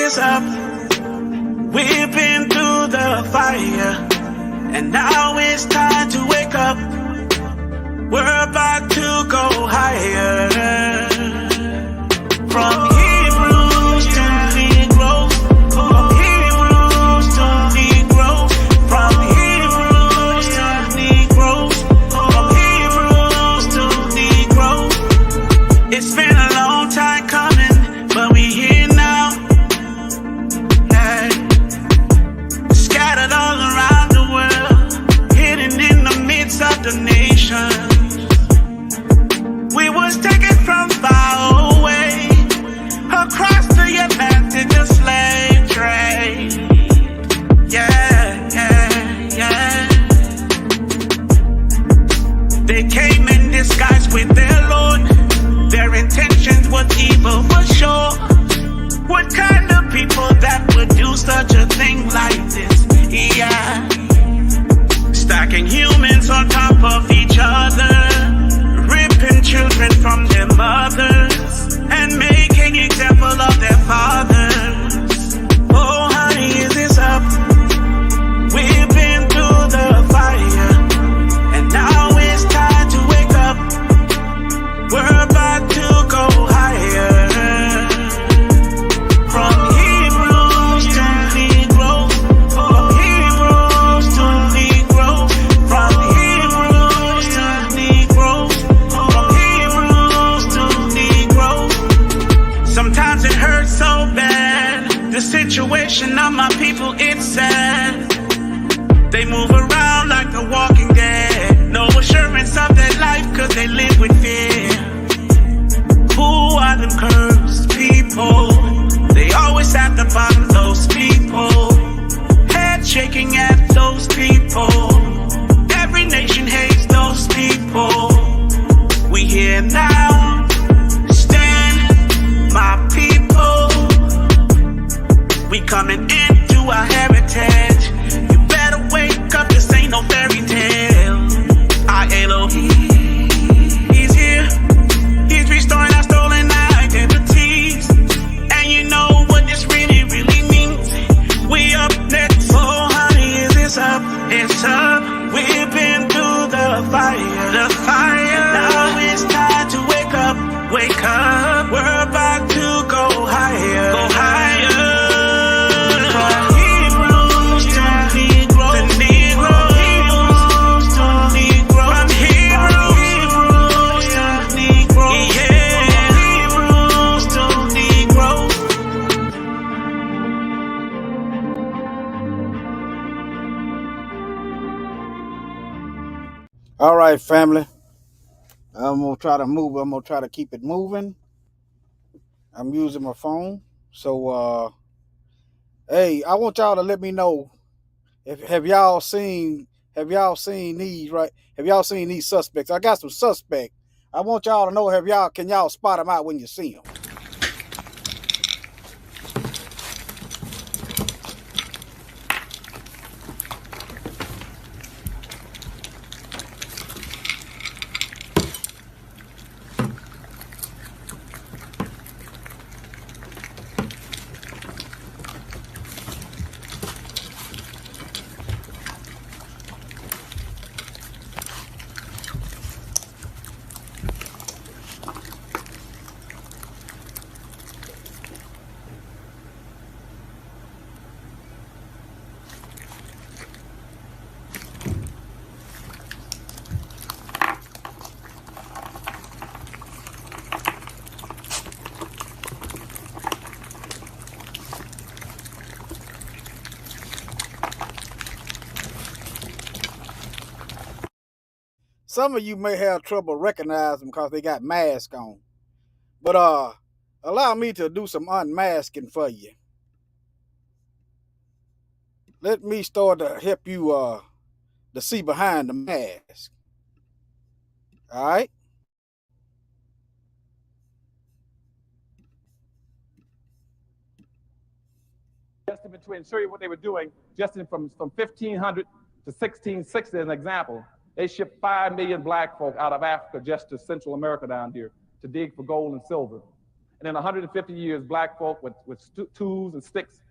is up. We've been through the fire, and now it's time to wake up. We're about to go higher. From Hebrews to Negroes, from Hebrews to Negroes, from Hebrews to Negroes, from Hebrews to Negroes. It's been a long time coming, but we here now. Yeah. Scattered all around the world, hidden in the midst of the nations. We was taken from far away, across the Atlantic, the slave trade. Yeah, yeah, yeah. They came in disguise with their Lord. Their intentions was evil for sure. What kind of people that would do such a thing like this? Yeah. Stacking humans on top of each other, ripping children from their mothers, and making example of their fathers. Oh, honey, is this up? We've been through the fire, and now it's time to wake up. We're about to go higher. From Hebrews to Negroes, from Hebrews to Negroes, from Hebrews to Negroes, from Hebrews to Negroes. Sometimes it hurts so bad, the situation of my people, it's sad. They move around like the walking dead, no assurance of their life cause they live with fear. Who are them cursed people? They always at the bottom, those people. Head shaking at those people. Every nation hates those people. We here now, stand, my people. We coming into our heritage. You better wake up, this ain't no fairy tale. Our Elohim, he's here. He's restoring our stolen identities. And you know what this really, really means. We up next, oh honey, is this up? It's up. We've been through the fire, the fire. Now it's time to wake up, wake up. We're about to go higher, go higher. From Hebrews to Negroes, to Negroes, Hebrews to Negroes, from Hebrews to Negroes, yeah, Hebrews to Negroes. All right, family. I'm gonna try to move. I'm gonna try to keep it moving. I'm using my phone. So hey, I want y'all to let me know if have y'all seen these, right? Have y'all seen these suspects? I got some suspects. I want y'all to know, can y'all spot them out when you see them? Some of you may have trouble recognizing them because they got masks on. But allow me to do some unmasking for you. Let me start to help you to see behind the mask. All right? Just in between, show you what they were doing, just from 1500 to 1660 as an example. They shipped 5 million black folk out of Africa just to Central America down here to dig for gold and silver. And in 150 years, black folk with tools and sticks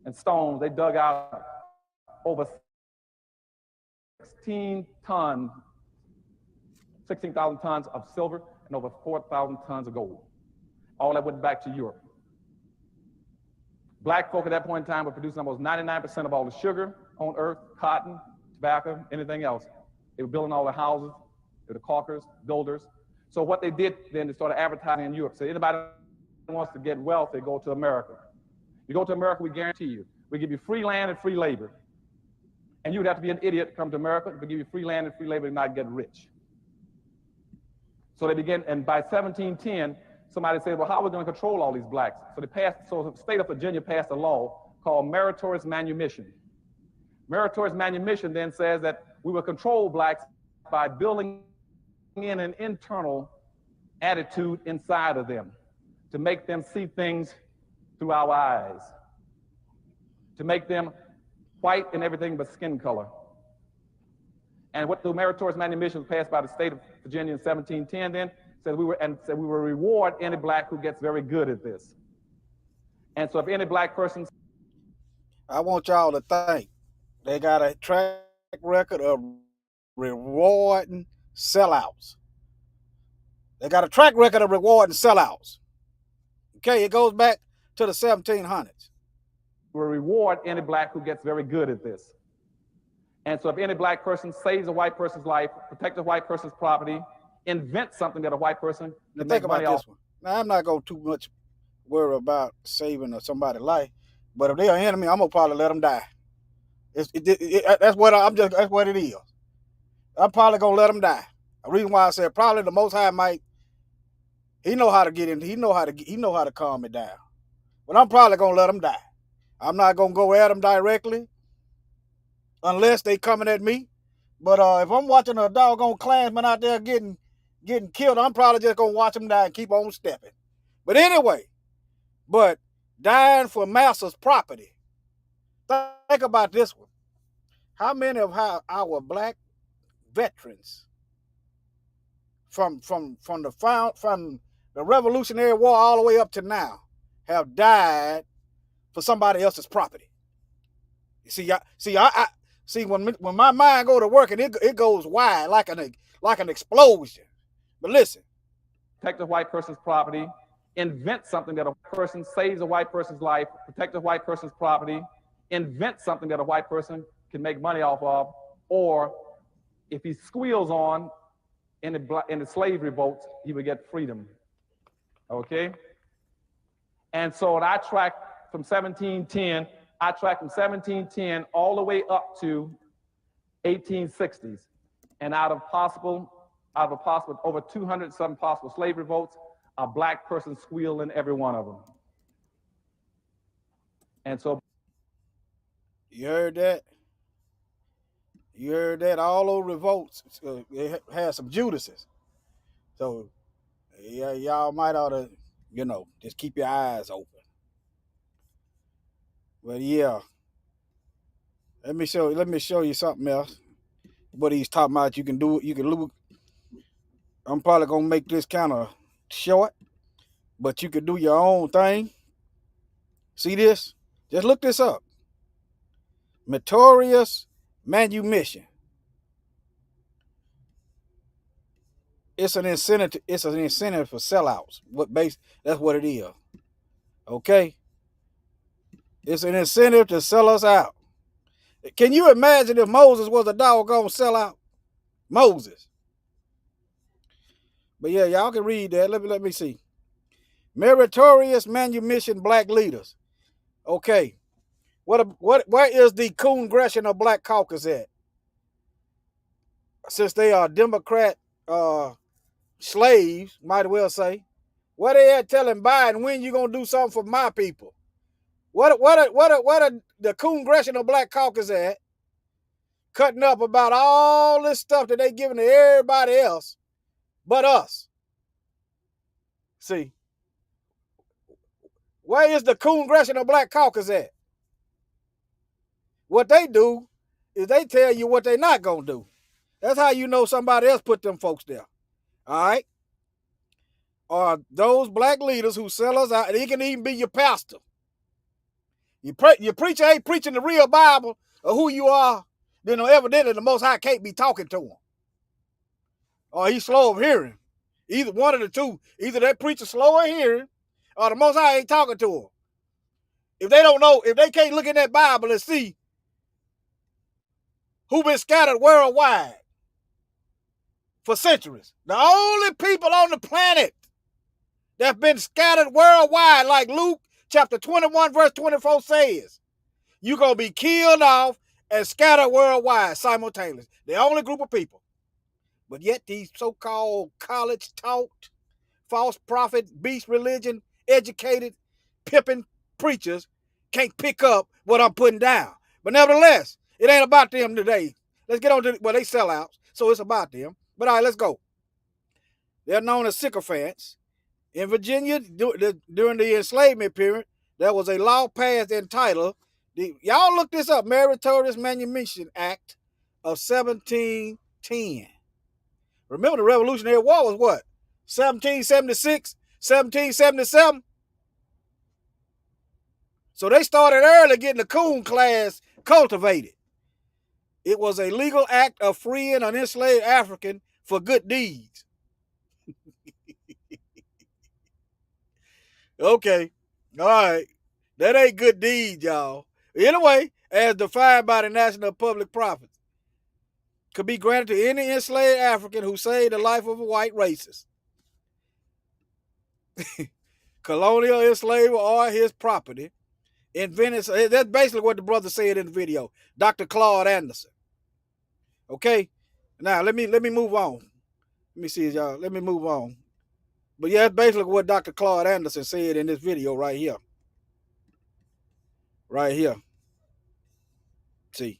and stones, they dug out over 16,000 tons of silver and over 4,000 tons of gold. All that went back to Europe. Black folk at that point in time were producing almost 99% of all the sugar on earth, cotton, tobacco, anything else. They were building all the houses, they were the caulkers, builders. So what they did then, they started advertising in Europe. So anybody who wants to get wealth, they go to America. You go to America, we guarantee you. We give you free land and free labor. And you would have to be an idiot to come to America. We give you free land and free labor and not get rich. So they began, and by 1710, somebody said, well, how are we going to control all these blacks? So the state of Virginia passed a law called meritorious manumission. Meritorious manumission then says that we will control blacks by building in an internal attitude inside of them to make them see things through our eyes, to make them white in everything but skin color. And what the meritorious manumission was passed by the state of Virginia in 1710 then said we will reward any black who gets very good at this. And so if any black person, I want y'all to think they got a track record of rewarding sellouts. They got a track record of rewarding sellouts. Okay, it goes back to the 1700s. will reward any black who gets very good at this. And so if any black person saves a white person's life, protects a white person's property, invents something that a white person Now can think make about money this off. one. Now I'm not going to too much worry about saving somebody's life, but if they're an enemy, I'm gonna probably let them die. That's what it is. I'm probably gonna let them die. The reason why I said probably the Most High might. He know how to get in. He know how to calm it down. But I'm probably gonna let them die. I'm not gonna go at them directly, unless they coming at me. But if I'm watching a doggone Klansman out there getting killed, I'm probably just gonna watch them die and keep on stepping. But anyway, dying for master's property. Think about this one. How many of our black veterans from the Revolutionary War all the way up to now have died for somebody else's property? You see, when my mind go to work and it goes wide like an explosion. But listen, Protect a white person's property, invent something that a person saves a white person's life, protect a white person's property, invent something that a white person can make money off of, or if he squeals on in the slave revolts, he would get freedom. Okay? And so I tracked from 1710 all the way up to 1860s. And out of over 200 some possible slave revolts, a black person squealed in every one of them. And so you heard that? You heard that? All those revolts, they had some Judases. So, yeah, y'all might ought to, just keep your eyes open. But yeah, let me show you something else. What he's talking about, you can look. I'm probably gonna make this kind of short, but you can do your own thing. See this? Just look this up. Meritorious manumission. It's an incentive. It's an incentive for sellouts. That's what it is. Okay. It's an incentive to sell us out. Can you imagine if Moses was a doggone sellout? Moses. But yeah, y'all can read that. Let me see. Meritorious manumission black leaders. Okay. Where is the Congressional Black Caucus at? Since they are Democrat slaves, might as well say, where they at telling Biden when you gonna do something for my people? What are the Congressional Black Caucus at? Cutting up about all this stuff that they giving to everybody else but us. See, where is the Congressional Black Caucus at? What they do is they tell you what they're not gonna do. That's how you know somebody else put them folks there. All right. are those black leaders who sell us out. And he can even be your pastor. Your preacher ain't preaching the real Bible or who you are, then evidently the Most High can't be talking to him. Or he's slow of hearing. Either one of the two. Either that preacher slow of hearing or the Most High ain't talking to him. If they don't know, if they can't look in that Bible and see who been scattered worldwide for centuries. The only people on the planet that's been scattered worldwide, like Luke chapter 21, verse 24 says, you're going to be killed off and scattered worldwide simultaneously. The only group of people. But yet these so-called college-taught, false prophet, beast religion, educated, pimping preachers can't pick up what I'm putting down. But nevertheless, it ain't about them today. Let's get on to, well, they sellouts, so it's about them. But all right, let's go. They're known as sycophants. In Virginia, during the enslavement period, there was a law passed entitled, y'all look this up, Meritorious Manumission Act of 1710. Remember the Revolutionary War was what? 1776, 1777? So they started early getting the coon class cultivated. It was a legal act of freeing an enslaved African for good deeds. Okay. All right. That ain't good deeds, y'all. Anyway, as defined by the National Public Property, could be granted to any enslaved African who saved the life of a white racist, colonial enslaver, or his property. Invented. That's basically what the brother said in the video, Dr. Claude Anderson. Okay. Now let me move on. Let me see, y'all. Let me move on. But yeah, that's basically what Dr. Claude Anderson said in this video right here. Right here. See.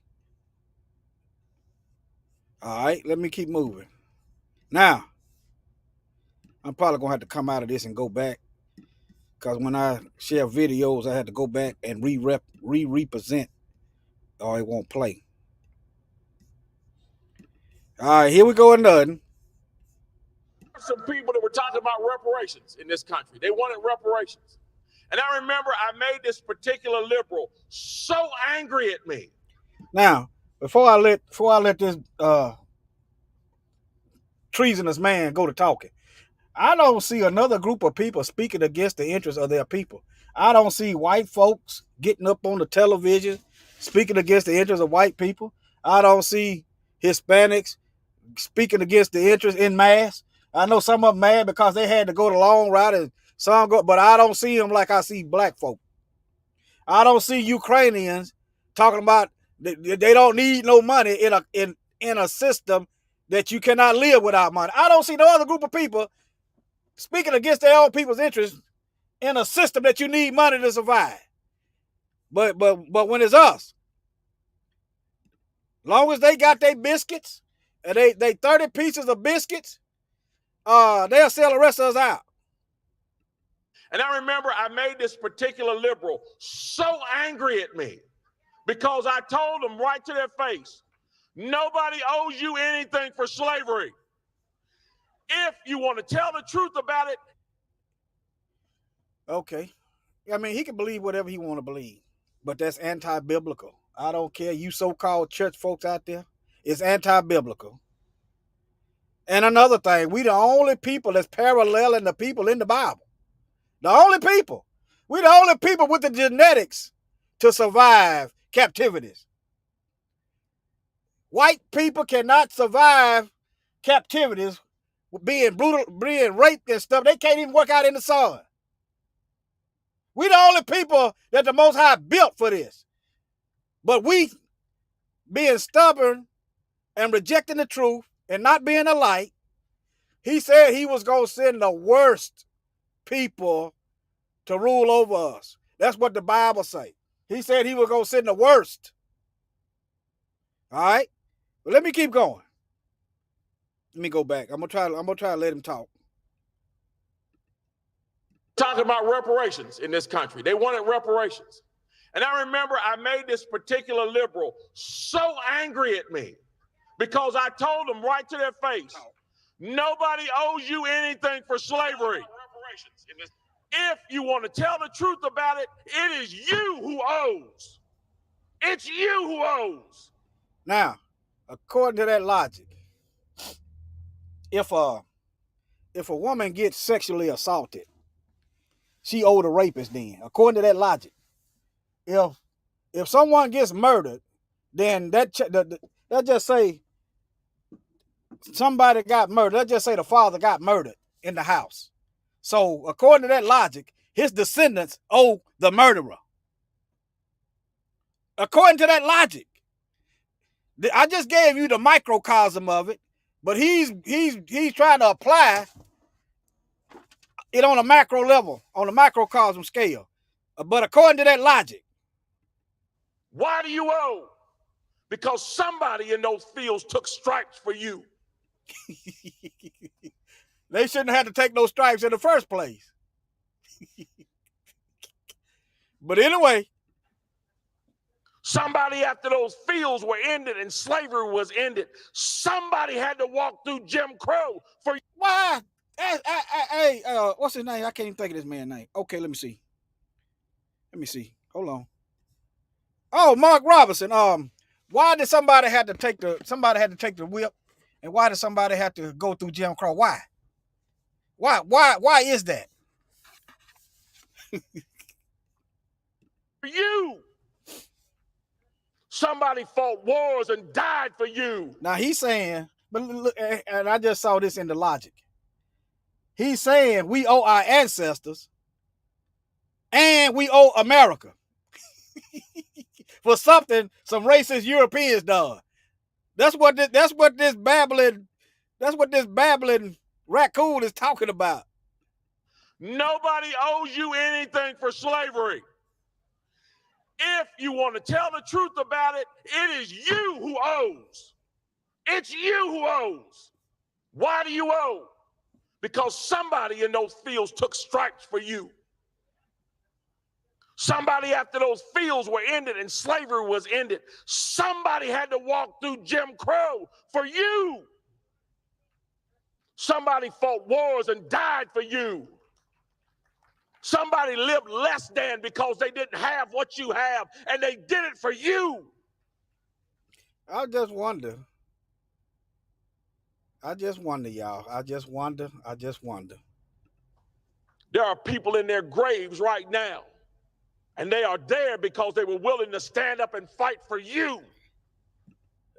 All right, let me keep moving. Now, I'm probably going to have to come out of this and go back. Because when I share videos, I had to go back and re-represent or it won't play. All right, here we go another. Some people that were talking about reparations in this country. They wanted reparations. And I remember I made this particular liberal so angry at me. Now, before I let this treasonous man go to talking, I don't see another group of people speaking against the interests of their people. I don't see white folks getting up on the television speaking against the interests of white people. I don't see Hispanics speaking against the interests in mass. I know some of them mad because they had to go the long route and some go, but I don't see them like I see black folk. I don't see Ukrainians talking about they don't need no money in a system that you cannot live without money. I don't see no other group of people speaking against their own people's interests in a system that you need money to survive. But when it's us, long as they got their biscuits and they 30 pieces of biscuits, they'll sell the rest of us out. And I remember I made this particular liberal so angry at me because I told them right to their face, nobody owes you anything for slavery. If you want to tell the truth about it. Okay. I mean, he can believe whatever he want to believe, but that's anti-biblical. I don't care. You so-called church folks out there, it's anti-biblical. And another thing, we the only people that's paralleling the people in the Bible. The only people. We the only people with the genetics to survive captivities. White people cannot survive captivities being brutal, being raped and stuff. They can't even work out in the sun. We the only people that the Most High built for this. But we, being stubborn and rejecting the truth and not being a light, he said he was going to send the worst people to rule over us. That's what the Bible say. He said he was going to send the worst. All right? But let me keep going. Let me go back. I'm gonna try to let him talk. Talking about reparations in this country. They wanted reparations. And I remember I made this particular liberal so angry at me because I told them right to their face, nobody owes you anything for slavery. If you want to tell the truth about it, it is you who owes. It's you who owes. Now, according to that logic, if a woman gets sexually assaulted, she owed a rapist then, according to that logic. If someone gets murdered, then that just say somebody got murdered. Let's just say the father got murdered in the house. So according to that logic, his descendants owe the murderer. According to that logic. I just gave you the microcosm of it, but he's trying to apply it on a macro level, on a microcosm scale. But according to that logic. Why do you owe? Because somebody in those fields took stripes for you. They shouldn't have to take those stripes in the first place. But anyway. Somebody, after those fields were ended and slavery was ended, somebody had to walk through Jim Crow for you. Why? Hey, what's his name? I can't even think of this man's name. Okay, let me see. Hold on. Oh, Mark Robinson. Why did somebody had to take the whip, and why did somebody have to go through Jim Crow? Why? Why is that? For you. Somebody fought wars and died for you. Now he's saying, but look, and I just saw this in the logic. He's saying we owe our ancestors and we owe America for something some racist Europeans done. That's what this babbling raccoon is talking about. Nobody owes you anything for slavery. If you want to tell the truth about it, it is you who owes. It's you who owes. Why do you owe? Because somebody in those fields took stripes for you. Somebody, after those fields were ended and slavery was ended, somebody had to walk through Jim Crow for you. Somebody fought wars and died for you. Somebody lived less than because they didn't have what you have, and they did it for you. I just wonder, y'all. I just wonder. There are people in their graves right now, and they are there because they were willing to stand up and fight for you.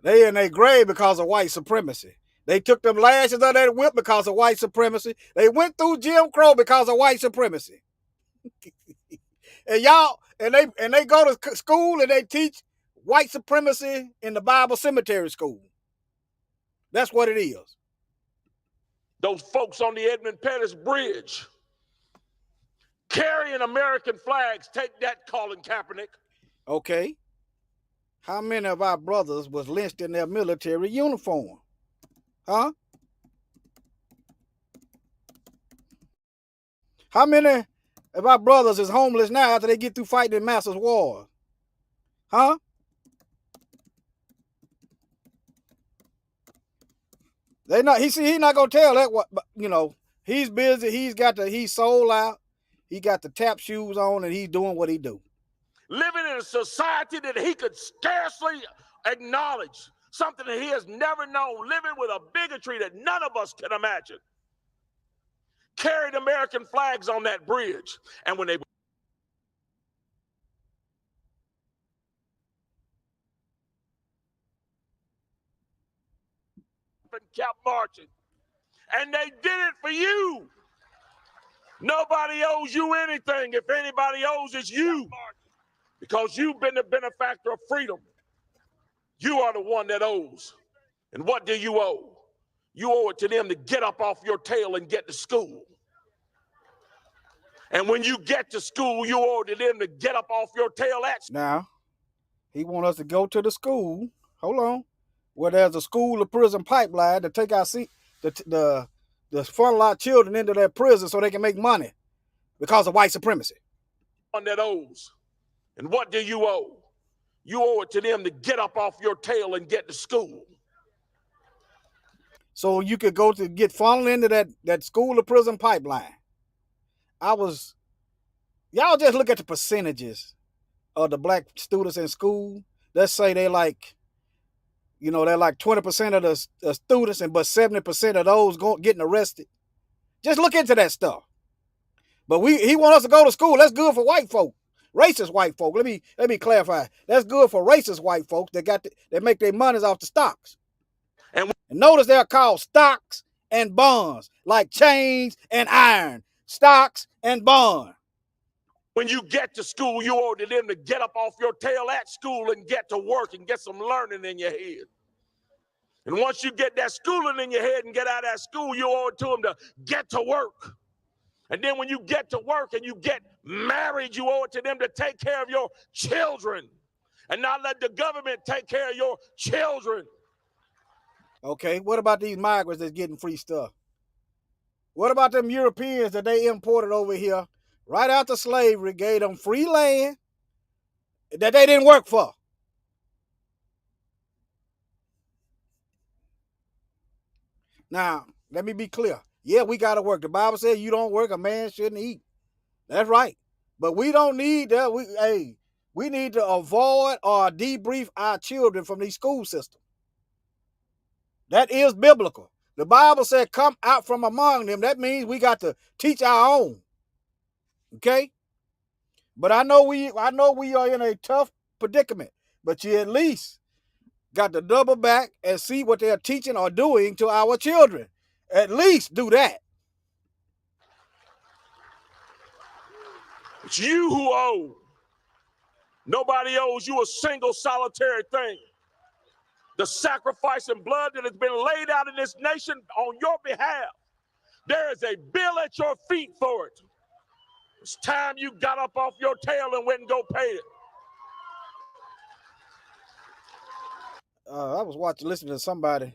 They in their grave because of white supremacy. They took them lashes of that whip because of white supremacy. They went through Jim Crow because of white supremacy. And y'all, and they go to school and they teach white supremacy in the Bible cemetery school. That's what it is. Those folks on the Edmund Pettus Bridge carrying American flags, take that, Colin Kaepernick. Okay. How many of our brothers was lynched in their military uniform? Huh? How many of our brothers is homeless now after they get through fighting in Master's War? Huh? He's not gonna tell that what, you know, he's busy, he's sold out, he got the tap shoes on, and he's doing what he do. Living in a society that he could scarcely acknowledge, something that he has never known, living with a bigotry that none of us can imagine. Carried American flags on that bridge, and when they kept marching, and they did it for you. Nobody owes you anything. If anybody owes, it's you, because you've been the benefactor of freedom. You are the one that owes. And what do you owe? You owe it to them to get up off your tail and get to school. And when you get to school, you owe it to them to get up off your tail at school. Now, he want us to go to the school. Hold on. Where there's a school to prison pipeline to take our the funnel our children into their prison so they can make money because of white supremacy. One that owes. And what do you owe? You owe it to them to get up off your tail and get to school. So you could go to get funneled into that school to prison pipeline. y'all just look at the percentages of the black students in school. Let's say they like, they're like 20% of the students, but 70% of those getting arrested. Just look into that stuff. But he want us to go to school. That's good for white folk, racist white folk. Let me clarify. That's good for racist white folks that make their monies off the stocks. And notice they're called stocks and bonds, like chains and iron. Stocks and bonds. When you get to school, you owe to them to get up off your tail at school and get to work and get some learning in your head. And once you get that schooling in your head and get out of that school, you owe it to them to get to work. And then when you get to work and you get married, you owe it to them to take care of your children and not let the government take care of your children. Okay, what about these migrants that's getting free stuff? What about them Europeans that they imported over here right after slavery, gave them free land that they didn't work for? Now, let me be clear. Yeah, we got to work. The Bible says you don't work, a man shouldn't eat. That's right. But we don't need that. We need to avoid or debrief our children from these school systems. That is biblical. The Bible said, come out from among them. That means we got to teach our own. Okay? But I know we are in a tough predicament. But you at least got to double back and see what they're teaching or doing to our children. At least do that. It's you who owe. Nobody owes you a single solitary thing. The sacrifice and blood that has been laid out in this nation on your behalf, there is a bill at your feet for it. It's time you got up off your tail and went and go pay it. I was listening to somebody.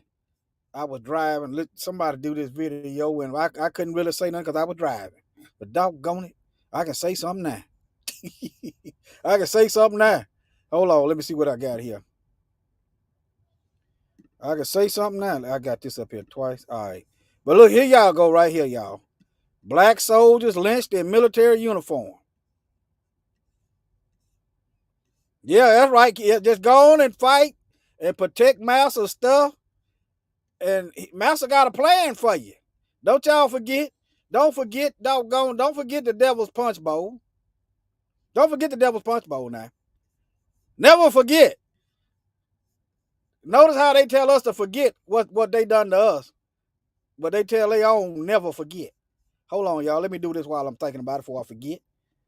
I was driving, somebody do this video, and I couldn't really say nothing because I was driving. But doggone it, I can say something now. I can say something now. Hold on, let me see what I got here. I can say something now. I got this up here twice. All right. But look, here y'all go right here, y'all. Black soldiers lynched in military uniform. Yeah, that's right. Yeah, just go on and fight and protect Master's stuff. And Master got a plan for you. Don't y'all forget. Don't forget the Devil's Punch Bowl. Don't forget the Devil's Punch Bowl now. Never forget. Notice how they tell us to forget what they done to us. But they tell their own never forget. Hold on, y'all. Let me do this while I'm thinking about it before I forget.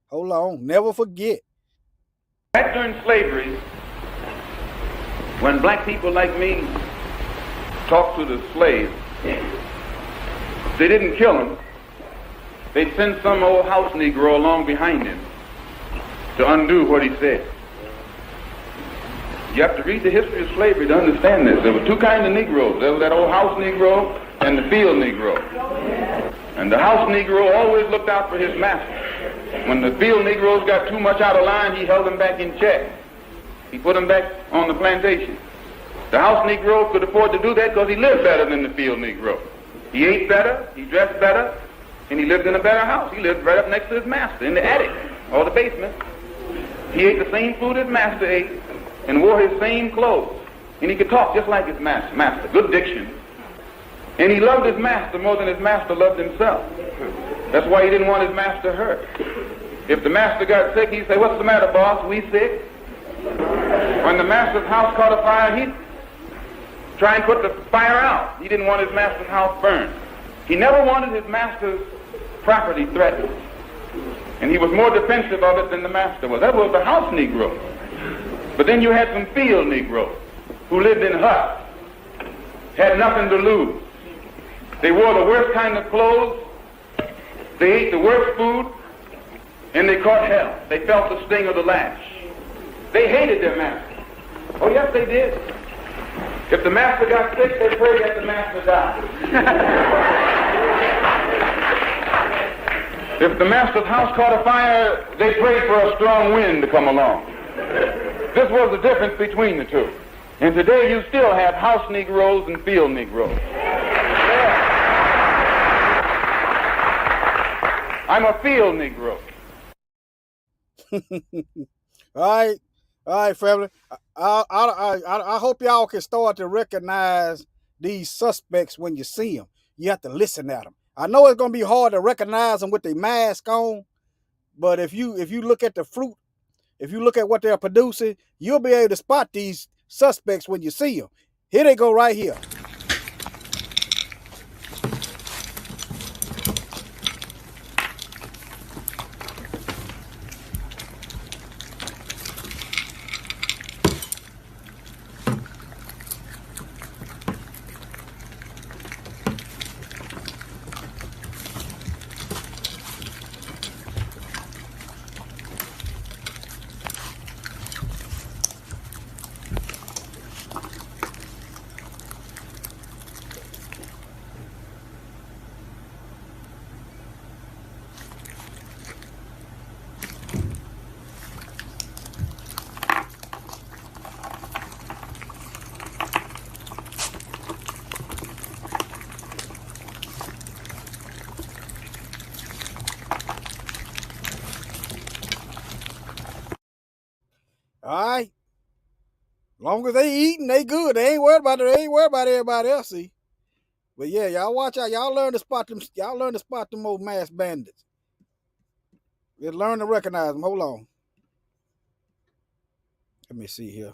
Hold on. Never forget. Back during slavery, when black people like me talked to the slaves, they didn't kill him. They'd send some old house Negro along behind him to undo what he said. You have to read the history of slavery to understand this. There were two kinds of Negroes. There was that old house Negro and the field Negro. And the house Negro always looked out for his master. When the field Negroes got too much out of line, he held them back in check. He put them back on the plantation. The house Negro could afford to do that because he lived better than the field Negro. He ate better, he dressed better, and he lived in a better house. He lived right up next to his master in the attic or the basement. He ate the same food his master ate and wore his same clothes. And he could talk just like his master, good diction. And he loved his master more than his master loved himself. That's why he didn't want his master hurt. If the master got sick, he'd say, "What's the matter, boss? We sick?" When the master's house caught a fire, he'd try and put the fire out. He didn't want his master's house burned. He never wanted his master's property threatened. And he was more defensive of it than the master was. That was the house Negro. But then you had some field Negroes who lived in huts, had nothing to lose. They wore the worst kind of clothes, they ate the worst food, and they caught hell. They felt the sting of the lash. They hated their master. Oh, yes, they did. If the master got sick, they prayed that the master died. If the master's house caught a fire, they prayed for a strong wind to come along. This was the difference between the two. And today you still have house Negroes and field Negroes. I'm a field Negro. All right, family. I hope y'all can start to recognize these suspects when you see them. You have to listen at them. I know it's gonna be hard to recognize them with their mask on, but if you look at the fruit, if you look at what they're producing, you'll be able to spot these suspects when you see them. Here they go right here. All right. Long as they eating, they good. They ain't worried about it. They ain't worried about everybody else. See. But yeah, y'all watch out. Y'all learn to spot them. Y'all learn to spot them old masked bandits. Just learn to recognize them. Hold on. Let me see here.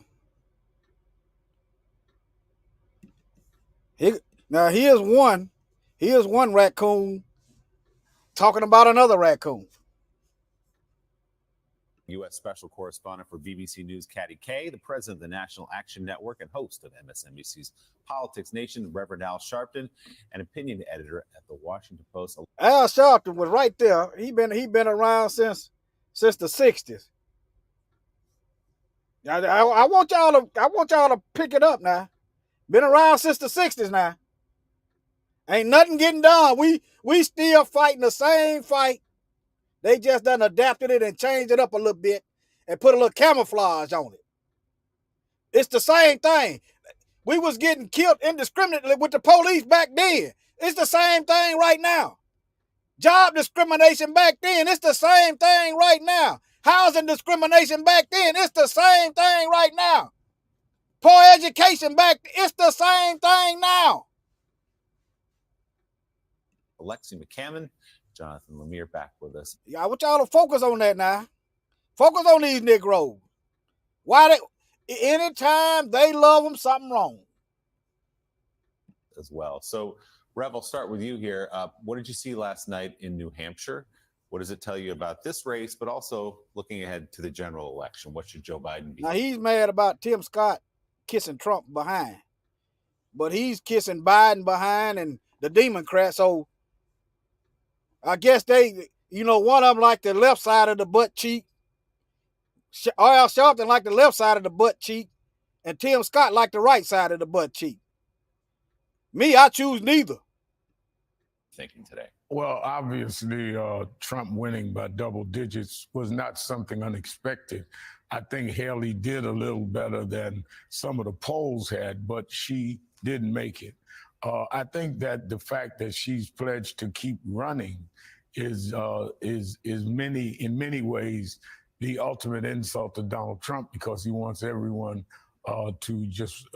Now here's one. Here's one raccoon talking about another raccoon. U.S. Special Correspondent for BBC News, Katty Kay, the president of the National Action Network and host of MSNBC's Politics Nation, Reverend Al Sharpton, and opinion editor at the Washington Post. Al Sharpton was right there. He been around since the 60s. I want y'all to pick it up now. Been around since the 60s now. Ain't nothing getting done. We still fighting the same fight. They just done adapted it and changed it up a little bit and put a little camouflage on it. It's the same thing. We was getting killed indiscriminately with the police back then. It's the same thing right now. Job discrimination back then, it's the same thing right now. Housing discrimination back then, it's the same thing right now. Poor education back then, it's the same thing now. Alexi McCammon, Jonathan Lemire back with us. Yeah, I want y'all to focus on that now. Focus on these Negroes. Why anytime they love them, something wrong. As well. So, Rev, I'll start with you here. What did you see last night in New Hampshire? What does it tell you about this race, but also looking ahead to the general election? What should Joe Biden be? Now, he's mad about Tim Scott kissing Trump behind, but he's kissing Biden behind and the Democrats. So I guess they, one of them like the left side of the butt cheek. R.L. Sharpton like the left side of the butt cheek, and Tim Scott like the right side of the butt cheek. Me, I choose neither. Thinking today. Well, obviously, Trump winning by double digits was not something unexpected. I think Haley did a little better than some of the polls had, but she didn't make it. I think that the fact that she's pledged to keep running is in many ways the ultimate insult to Donald Trump, because he wants everyone to just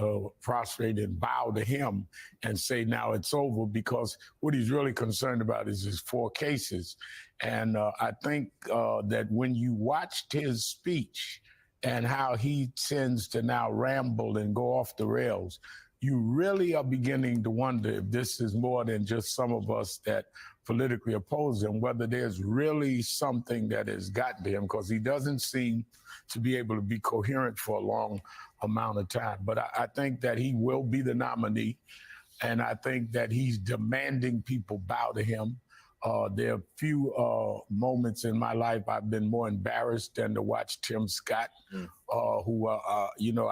prostrate and bow to him and say now it's over, because what he's really concerned about is his 4 cases. And I think that when you watched his speech and how he tends to now ramble and go off the rails, you really are beginning to wonder if this is more than just some of us that politically oppose him, whether there's really something that has gotten to him, because he doesn't seem to be able to be coherent for a long amount of time. But I think that he will be the nominee, and I think that he's demanding people bow to him. There are few moments in my life I've been more embarrassed than to watch Tim Scott, who, I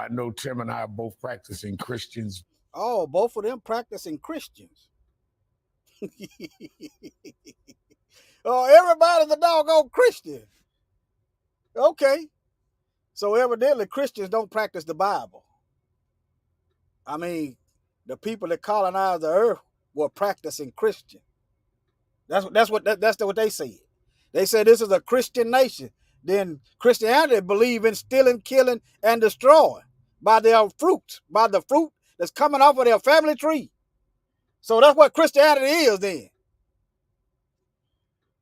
know Tim and I are both practicing Christians. Oh, both of them practicing Christians. Oh, everybody's a doggone Christian. Okay. So evidently Christians don't practice the Bible. I mean, the people that colonized the earth were practicing Christian. That's what they said. They say this is a Christian nation. Then Christianity believe in stealing, killing, and destroying by their fruit, by the fruit that's coming off of their family tree. So that's what Christianity is then.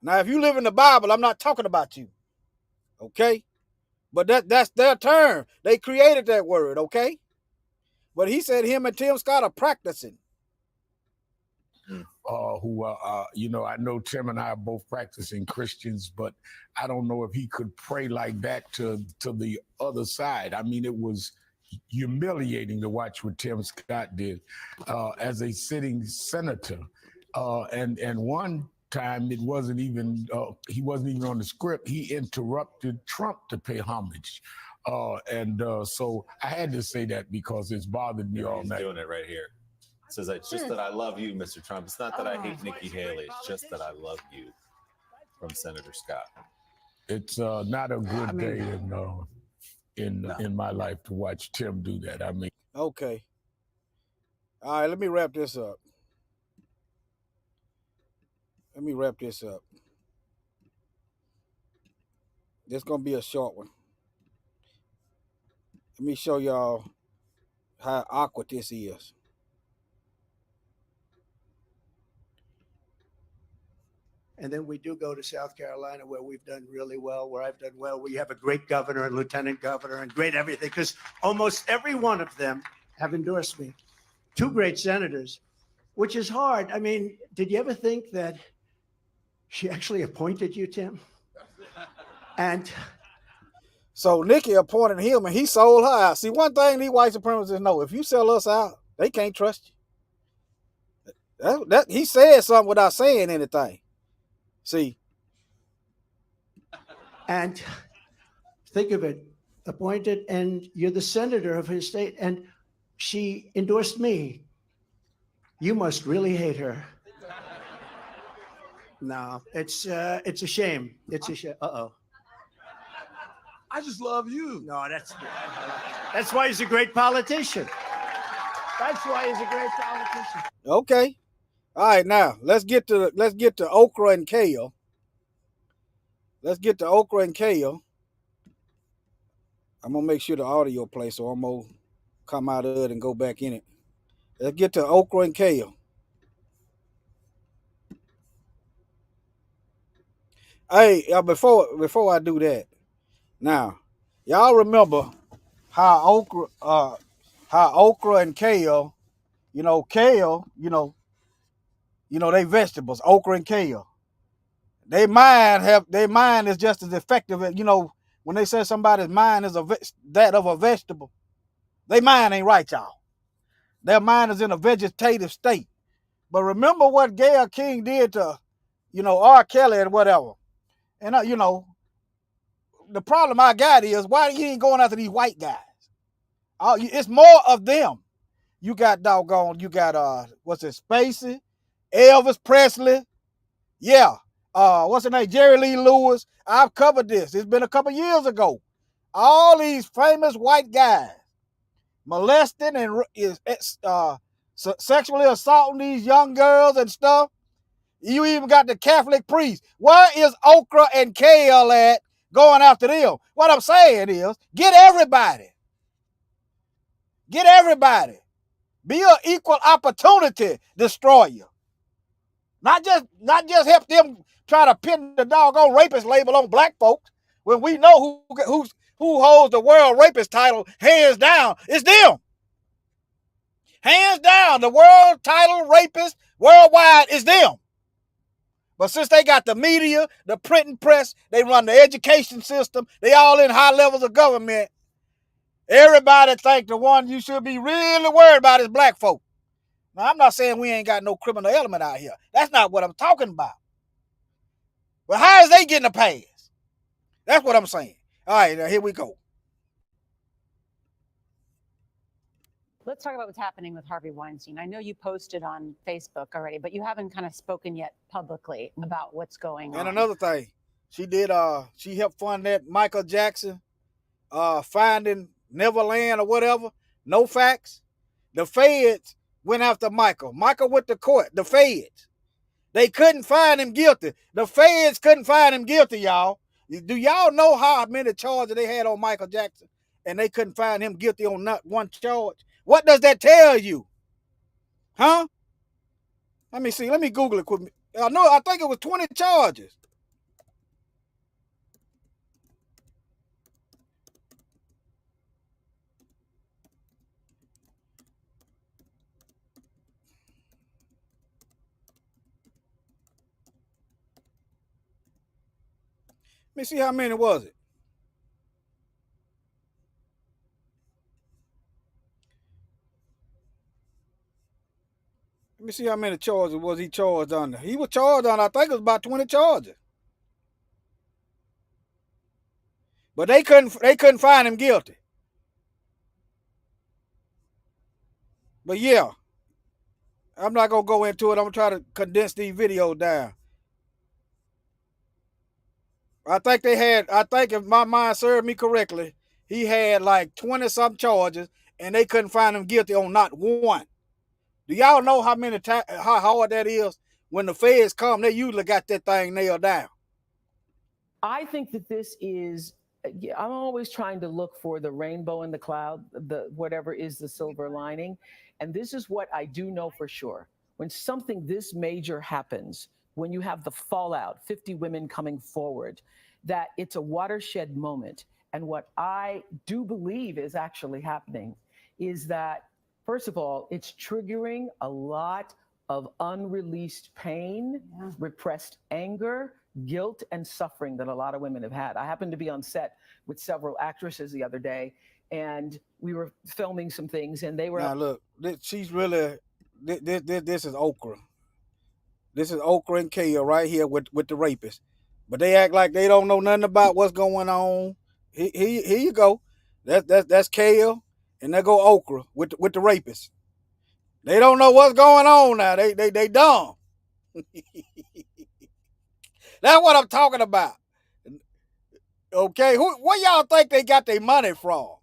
Now, if you live in the Bible, I'm not talking about you. Okay? But that's their term. They created that word, okay? But he said him and Tim Scott are practicing. I know Tim and I are both practicing Christians, but I don't know if he could pray like that to the other side. I mean, it was humiliating to watch what Tim Scott did as a sitting senator. And one time it wasn't even, he wasn't even on the script. He interrupted Trump to pay homage. So I had to say that because it's bothered me all night. He's doing it right here. It says, it's just that I love you, Mr. Trump. It's not that I hate Nikki Haley. It's just that I love you, from Senator Scott. It's not a good day in my life to watch Tim do that. I mean, okay. All right, let me wrap this up. This is going to be a short one. Let me show y'all how awkward this is. And then we do go to South Carolina, where we've done really well, where I've done well. We have a great governor and lieutenant governor and great everything, because almost every one of them have endorsed me. 2 great senators, which is hard. I mean, did you ever think that she actually appointed you, Tim? And so Nikki appointed him and he sold her out. See, one thing these white supremacists know, if you sell us out, they can't trust you. That he said something without saying anything. See. And think of it, appointed, and you're the senator of his state, and she endorsed me. You must really hate her. No, it's a shame. It's a shame. Uh-oh. I just love you. No, that's why he's a great politician. That's why he's a great politician. Okay. All right, now let's get to okra and kale. I'm gonna make sure the audio plays, so I'm gonna come out of it and go back in it. Let's get to okra and kale. Hey, before I do that, now y'all remember how okra and kale, kale, they vegetables, okra and kale. Their mind is just as effective as, when they say somebody's mind is that of a vegetable, their mind ain't right, y'all. Their mind is in a vegetative state. But remember what Gayle King did to, R. Kelly and whatever. And, the problem I got is, why he ain't going after these white guys? It's more of them. You got Spacey, Elvis Presley. Yeah. What's her name? Jerry Lee Lewis. I've covered this. It's been a couple years ago. All these famous white guys molesting and sexually assaulting these young girls and stuff. You even got the Catholic priest. Where is okra and kale at going after them? What I'm saying is, get everybody. Be an equal opportunity destroyer. Not just help them try to pin the doggone rapist label on black folks when we know who holds the world rapist title hands down. It's them. Hands down, the world title rapist worldwide is them. But since they got the media, the printing press, they run the education system, they all in high levels of government, everybody think the one you should be really worried about is black folk. Now, I'm not saying we ain't got no criminal element out here. That's not what I'm talking about. But how is they getting a pass? That's what I'm saying. All right, now here we go. Let's talk about what's happening with Harvey Weinstein. I know you posted on Facebook already, but you haven't kind of spoken yet publicly about what's going on. And another thing, she helped fund that Michael Jackson Finding Neverland or whatever. No facts. The feds went after Michael. Michael went to court. The feds. They couldn't find him guilty. The feds couldn't find him guilty, y'all. Do y'all know how many charges they had on Michael Jackson and they couldn't find him guilty on not one charge? What does that tell you? Huh? Let me see. Let me Google it quick. I think it was 20 charges. Let me see how many was it. Let me see how many charges was he charged under. He was charged on, I think it was about 20 charges. But they couldn't find him guilty. But yeah, I'm not gonna go into it. I'm gonna try to condense these videos down. I think if my mind served me correctly, he had like 20-something charges, and they couldn't find him guilty on not one. Do y'all know how hard that is? When the feds come, they usually got that thing nailed down. I think that this is, I'm always trying to look for the rainbow in the cloud, the whatever is the silver lining. And this is what I do know for sure. When something this major happens, when you have the fallout, 50 women coming forward, that it's a watershed moment. And what I do believe is actually happening is that, first of all, it's triggering a lot of unreleased pain, repressed anger, guilt, and suffering that a lot of women have had. I happened to be on set with several actresses the other day, and we were filming some things, and they were... Now look, she's really, this is Okra. This is Okra and Kale right here with the rapist. But they act like they don't know nothing about what's going on. Here you go. That's Kale, and there go Okra with the rapist. They don't know what's going on now. They dumb. That's what I'm talking about. Okay, where y'all think they got their money from?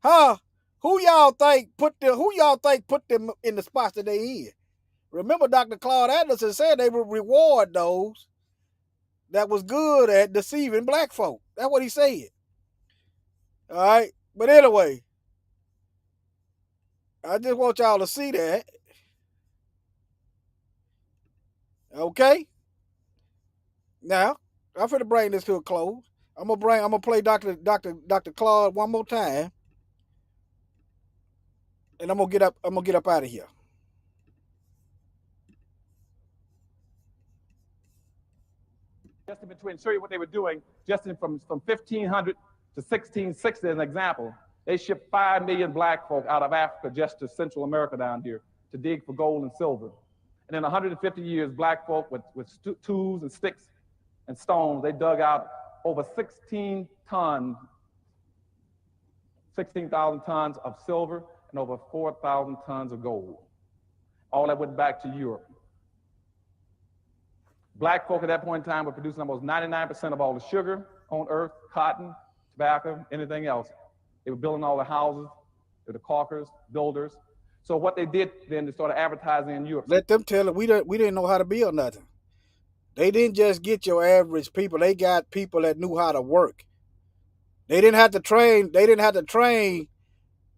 Huh? Who y'all think put them in the spots that they in? Remember, Dr. Claude Anderson said they would reward those that was good at deceiving black folk. That's what he said. All right, but anyway, I just want y'all to see that. Okay. Now, I'm finna bring this to a close. I'm gonna play Dr. Claude one more time. And I'm gonna get up out of here. Just to show you what they were doing, just from 1500 to 1660 as an example, they shipped 5 million black folk out of Africa just to Central America down here to dig for gold and silver. And in 150 years, black folk with tools and sticks and stones, they dug out over 16,000 tons of silver and over 4,000 tons of gold. All that went back to Europe. Black folk at that point in time were producing almost 99% of all the sugar on earth, cotton, tobacco, anything else. They were building all the houses. They were the caulkers, builders. So what they did then, they started advertising in Europe. Let them tell it. We didn't know how to build nothing. They didn't just get your average people. They got people that knew how to work. They didn't have to train. They didn't have to train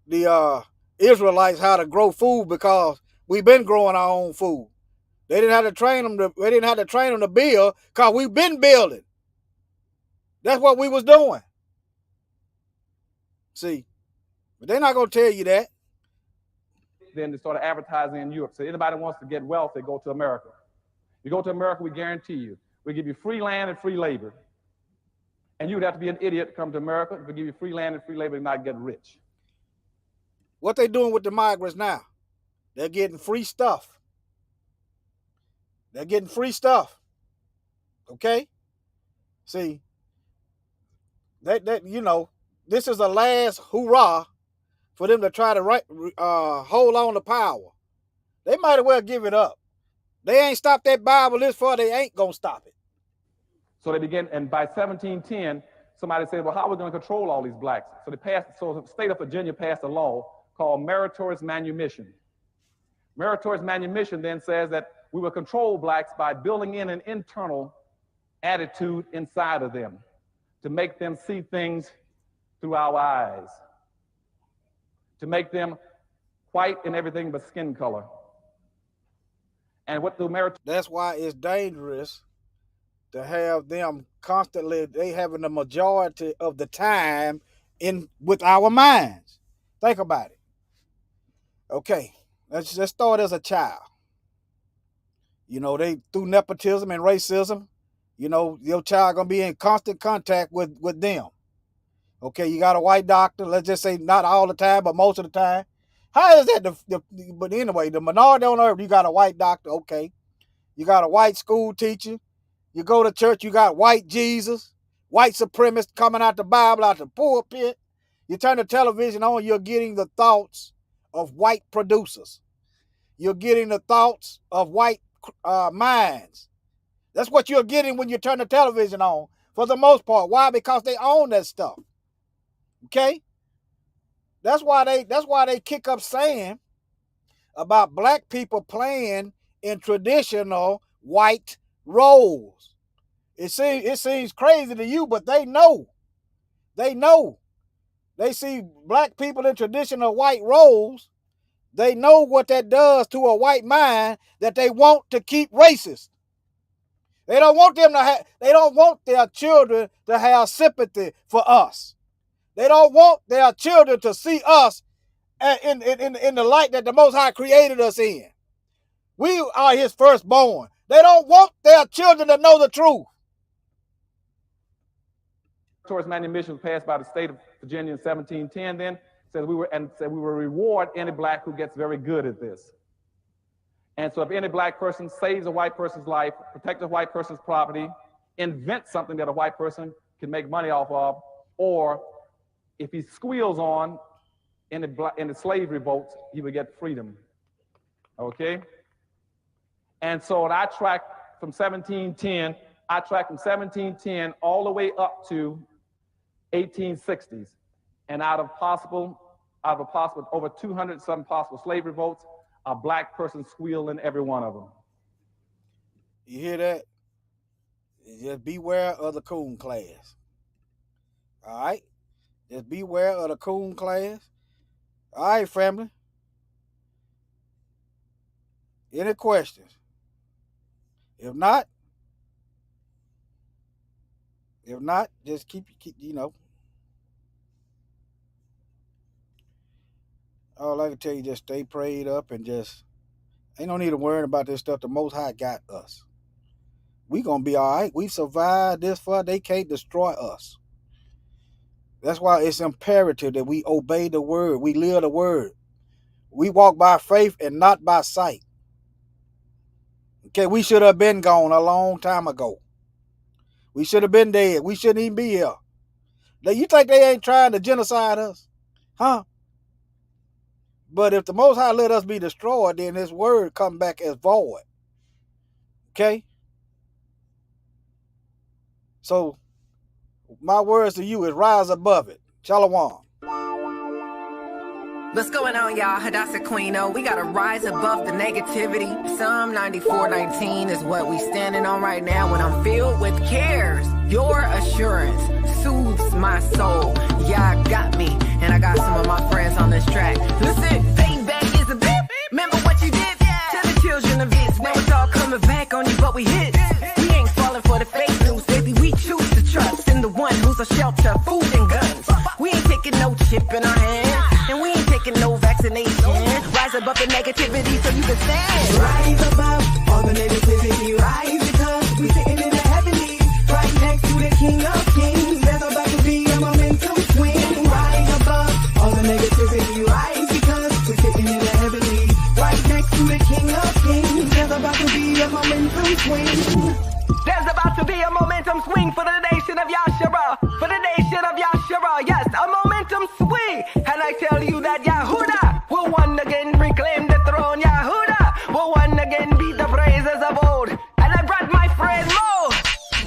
the Israelites how to grow food because we've been growing our own food. They didn't have to train them to build because we've been building. That's what we was doing. See, but they're not gonna tell you that. Then they started advertising in Europe. So anybody wants to get wealth, they go to America. You go to America, we guarantee you. We give you free land and free labor. And you would have to be an idiot to come to America. We give you free land and free labor and not get rich. What they doing with the migrants now? They're getting free stuff. They're getting free stuff. Okay? See, that you know, this is a last hurrah for them to try to hold on to power. They might as well give it up. They ain't stopped that Bible this far, they ain't gonna stop it. So they began, and by 1710, somebody said, well, how are we going to control all these blacks? So the state of Virginia passed a law called meritorious manumission. Meritorious manumission then says that we will control blacks by building in an internal attitude inside of them to make them see things through our eyes, to make them white in everything but skin color. And what the merit. That's why it's dangerous to have them constantly, they having the majority of the time in with our minds. Think about it. Okay, let's start as a child. You know, they through nepotism and racism, you know, your child gonna be in constant contact with them. Okay, you got a white doctor, let's just say not all the time, but most of the time. How is that but anyway, the minority on earth, you got a white doctor, okay. You got a white school teacher. You go to church, you got white Jesus, white supremacists coming out the Bible, out the pulpit. You turn the television on, you're getting the thoughts of white producers. You're getting the thoughts of white minds. That's what you're getting when you turn the television on, for the most part. Why? Because they own that stuff. Okay? That's why they kick up saying about black people playing in traditional white roles. It seems crazy to you, but they know. They know. They see black people in traditional white roles. They know what that does to a white mind that they want to keep racist. They don't want them to have, they don't want their children to have sympathy for us. They don't want their children to see us in the light that the Most High created us in. We are his firstborn. They don't want their children to know the truth. Towards manumission was passed by the state of Virginia in 1710 then, said we will reward any black who gets very good at this. And so if any black person saves a white person's life, protects a white person's property, invents something that a white person can make money off of, or if he squeals on in the slave revolts, he would get freedom. Okay? And so I tracked from 1710, from 1710 all the way up to 1860s. And out of over 200 some possible slave revolts, a black person squealed in every one of them. You hear that? Just beware of the coon class. All right? Just beware of the coon class. All right, family. Any questions? If not, just keep you know. All I can tell you, just stay prayed up and just ain't no need to worry about this stuff. The Most High got us. We gonna be all right. We survived this far. They can't destroy us. That's why it's imperative that we obey the word. We live the word. We walk by faith and not by sight. Okay, we should have been gone a long time ago. We should have been dead. We shouldn't even be here. Now, you think they ain't trying to genocide us? Huh? But if the Most High let us be destroyed, then his word come back as void. Okay? So, my words to you is rise above it. Shalom. What's going on, y'all? Hadassah Queeno. We gotta rise above the negativity. Psalm 94:19 is what we standing on right now when I'm filled with cares. Your assurance soothes my soul. Y'all got me, and I got some of my friends on this track. Listen, payback is a beep. Remember what you did? Tell the children of this. Now it's all coming back on you, but we hit. We ain't falling for the fake news, baby. We choose to trust in the one who's a shelter, food and guns. We ain't taking no chip in our hand, and we ain't taking no vaccination. Rise above the negativity so you can stand. Rise above all the negativity. Rise because we sitting in the heavenly, right next to the King of Kings. There's about to be a momentum swing. Rise above all the negativity. Rise because we're sitting in the heavenly, right next to the King of Kings. There's about to be a momentum swing. There's about to be a momentum swing for the nation of Yahshua. For the nation of Yahshua. Yes, a momentum swing. And I tell you that Yahudah will one again reclaim the throne. Yahudah will one again beat the praises of old. And I brought my friend Mo.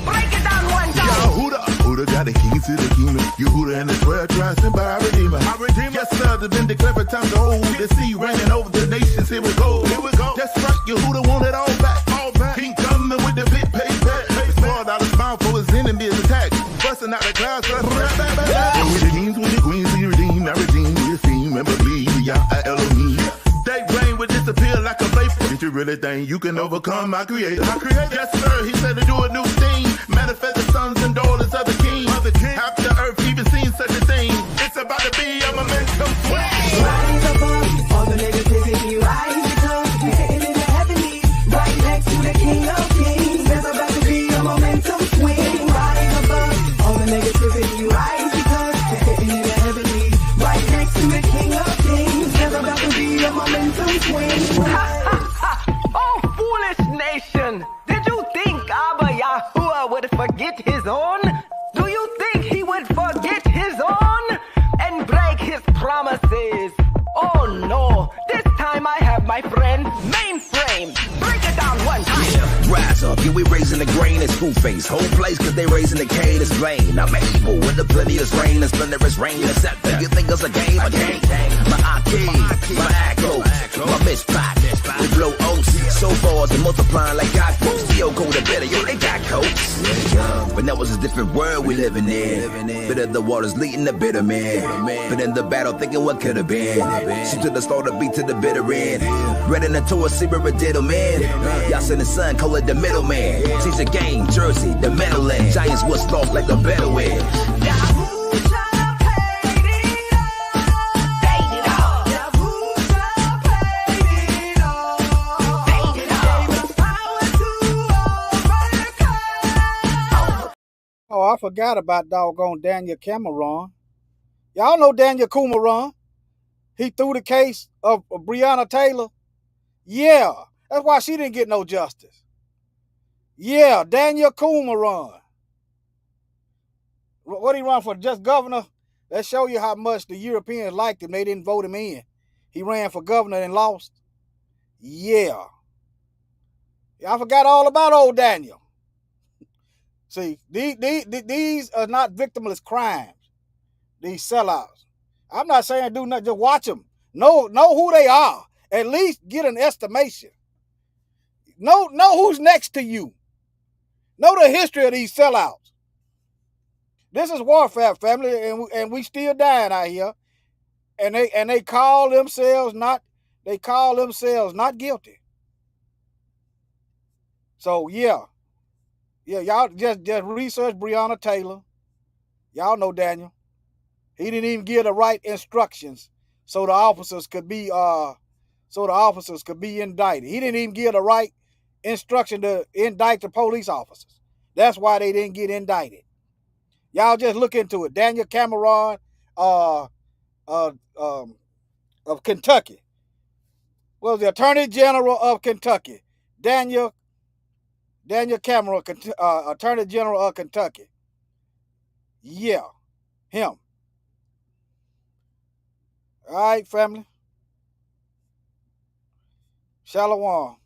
Break it down one time. Yahudah, Yehuda got the keys to the kingdom. Yehuda and the 12 tribes sent by our Redeemer. Yes, sir, the been declared for time to hold. The sea raining over the nations. Here we go. That's right, Yehuda want it all back. King coming with the big payback. Spoiled out his mouth for his enemies attack. Busting out the clouds. And with the kings, with the queens, we redeem. I redeem, we esteem, and believe. Yah Elohim. They rain would disappear like a vapor. Did you really think you can overcome my creator? Yes, sir, he said to do a new thing. Manifest the sons and daughters of the king. Have the earth even seen such a thing? It's about to be a momentum swing. Rise above all the negativity, rise because we're sitting in the heavenly, right next to the King of Kings. There's about to be a momentum swing. Rise above all the negativity, rise because we're sitting in the heavenly, right next to the King of Kings. There's about to be a momentum swing. Oh, foolish nation! Did you think Abba Yahuwah would forget his own? Do you think he would forget his own and break his promises? Oh no, this time I have my friend Mainframe. Break it down one time. Yeah, rise up, yeah, we raising the grain, it's full face. Whole place, cause they raising the cane, it's plain. I'm able with the plenteous rain, and splendorous rain, except that you think it's a game, I can't. My Aki, my Echo, my Mishpat, we blow oats, so far as multiplying like God folks. Yo, go to better, yo, they got coats. But that was a different world we living in. Bitter the waters leading the bitter man. But in the battle, thinking what could have been. Shoot to the slaughter, beat to the bitter end. Running into a secret riddle, man. Y'all send the sun, call it the middleman. Change the game, Jersey, the Meadowland. Giants was lost like the Bedouin. Oh, I forgot about doggone Daniel Cameron. Y'all know Daniel Cameron. He threw the case of Breonna Taylor. Yeah, that's why she didn't get no justice. Yeah, Daniel Cameron. What he run for, just governor? That show you how much the Europeans liked him. They didn't vote him in. He ran for governor and lost. Yeah. I forgot all about old Daniel. See, these are not victimless crimes. These sellouts. I'm not saying do nothing, just watch them. Know who they are. At least get an estimation. Know who's next to you. Know the history of these sellouts. This is warfare, family, and we still dying out here. And they call themselves not guilty. So yeah. Yeah, y'all just research Breonna Taylor. Y'all know Daniel. He didn't even give the right instructions so the officers could be indicted. He didn't even give the right instruction to indict the police officers. That's why they didn't get indicted. Y'all just look into it. Daniel Cameron of Kentucky was the Attorney General of Kentucky. Daniel Cameron, Attorney General of Kentucky. Yeah, him. All right, family. Shalom.